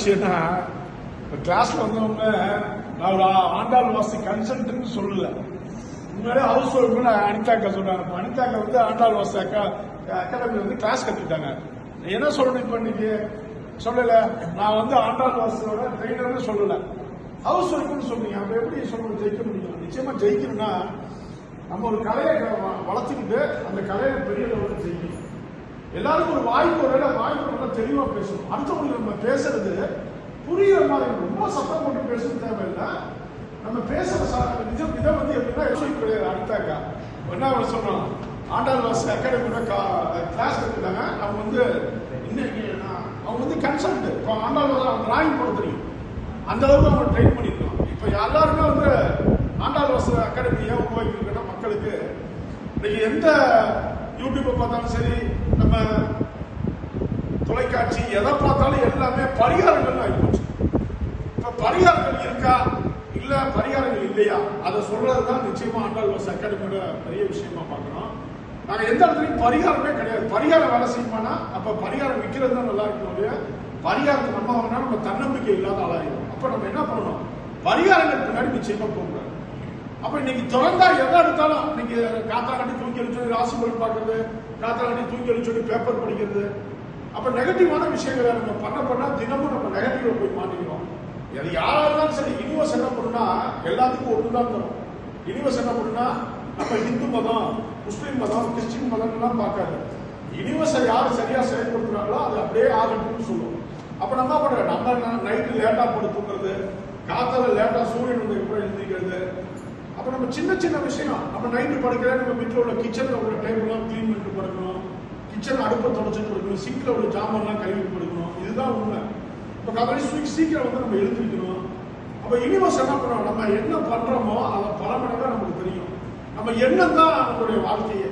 விஷயம்னா, இப்போ கிளாஸ்ல வந்தவங்க நான் ஒரு ஆண்டாள் வாசி கன்சல்ட்னு சொல்லல. முன்னாடியே ஹவுஸ் ஒய்ஃப்னு அனிதாக்கா சொன்னாங்க. அனிதாக்கா வந்து ஆண்டாள் வாசி அகாடமி வந்து கிளாஸ் கட்டிட்டாங்க. என்ன சொல்லணும் இப்ப இன்னைக்கு சொல்லல, நான் வந்து ஆண்டாள் வாசியோட ட்ரெயினர்னு சொல்லல, ஹவுஸ் ஒய்ஃப்னு சொன்னீங்க. அப்ப எப்படி சொல்லணும் ஜெயிக்க முடியும்? நிச்சயமா ஜெயிக்கணும்னா நம்ம ஒரு கலையை வளர்த்துக்கிட்டு அந்த கலையை பெரிய லெவலில் ஜெயிக்கணும். எல்லாருக்கும் ஒரு வாய்ப்பு நல்லா தெளிவா பேசணும். அடுத்தவங்களுக்கு நம்ம பேசுறது புரியுற மாதிரி ரொம்ப சத்தம் போட்டு பேசணும் தேவையில்லை. நம்ம பேசுற இதை வந்து எப்படின்னா கிடையாது. அடுத்தாக்கா என்ன சொன்னோம், ஆண்டாள் வாசி அகாடமியோட கிளாஸ் எடுத்துட்டாங்க. அவங்க வந்து இன்னைக்கு அவங்க வந்து கன்சல்ட் ஆண்டாள் வாசி டிராயிங் போட தெரியும், அந்த அளவுக்கு அவங்க ட்ரெயின் பண்ணிருக்கோம். இப்ப எல்லாருமே வந்து ஆண்டாள் வாசி அகாடமியை உருவாக்கி மக்களுக்கு இன்னைக்கு எந்த யூடியூப்பை பார்த்தாலும் சரி, நம்ம தொலைக்காட்சி எதை பார்த்தாலும் எல்லாமே பரிகாரங்கள் ஆகிப்போச்சு. இப்ப பரிகாரங்கள் இருக்கா இல்ல பரிகாரங்கள் இல்லையா அதை சொல்றதுதான் நிச்சயமா ஆண்டாள் வாசி அகாடமியோட பெரிய விஷயமா பார்க்கிறோம். நாங்க எந்த இடத்துலயும் பரிகாரமே கிடையாது. பரிகாரம் வேலை செய்யுமானா அப்ப பரிகாரம் விற்கிறது தான் நல்லா இருக்கும் இல்லையா? பரிகாரத்தை நம்ம வாங்கினா நம்ம தன்னம்பிக்கை இல்லாத ஆளாயிரும். அப்ப நம்ம என்ன பண்ணணும், பரிகாரங்களுக்கு முன்னாடி நிச்சயமா போகக்கூடாது. அப்ப இன்னைக்கு திறந்தா எதை எடுத்தாலும் இன்னைக்கு காத்தாலாண்டி தூக்கி அடிச்சு ராசி பலன் பார்க்கறது, காத்தாலாண்டி தூக்கி அடிச்சு பேப்பர் படிக்கிறது, அப்ப நெகட்டிவான விஷயங்களை நம்ம பண்ணா தினமும் நம்ம நெகட்டிவ்ல போய் மாட்டிக்கிறோம். அது யாரா இருந்தாலும் சரி, யூனிவர்ஸ் என்ன பண்ணுனா எல்லாத்துக்கும் ஒன்றுதான் தரும். யூனிவர்ஸ் என்ன பண்ணுனா நம்ம இந்து மதம், முஸ்லீம் மதம், கிறிஸ்டின் மதம் எல்லாம் பார்க்காது. யூனிவர்ஸை யாரு சரியா செயல்படுத்துறாங்களோ அது அப்படியே ஆகட்டும்னு சொல்லுவோம். அப்ப நம்ம பண்றோம், நம்ம நைட்டு லேட்டா படுத்துக்கிறது, காத்தால லேட்டா சூரியன் வந்து எப்படி எழுந்திருக்கிறது. அப்ப நம்ம சின்ன சின்ன விஷயம், நம்ம நைட்டு படுக்கிற நம்ம வீட்டில் உள்ள கிச்சன்ல உள்ள டேபிள் எல்லாம் கிளீன் பண்ணிட்டு படுக்கணும், கிச்சன் அடுப்பை தொடச்சிட்டு படுக்கணும், சிங்க்ல உள்ள ஜாமான்லாம் கழுவிட்டு படுக்கணும். இதுதான் உண்மை. இப்ப காலையில் சீக்கிரம் வந்து நம்ம எழுந்திருக்கணும். அப்ப யூனிவர்ஸ் என்ன பண்ணுவோம், நம்ம என்ன பண்றோமோ அதை பல மடங்கா நமக்கு தெரியும். நம்ம எண்ணம் தான் நம்மளுடைய வாழ்க்கையை.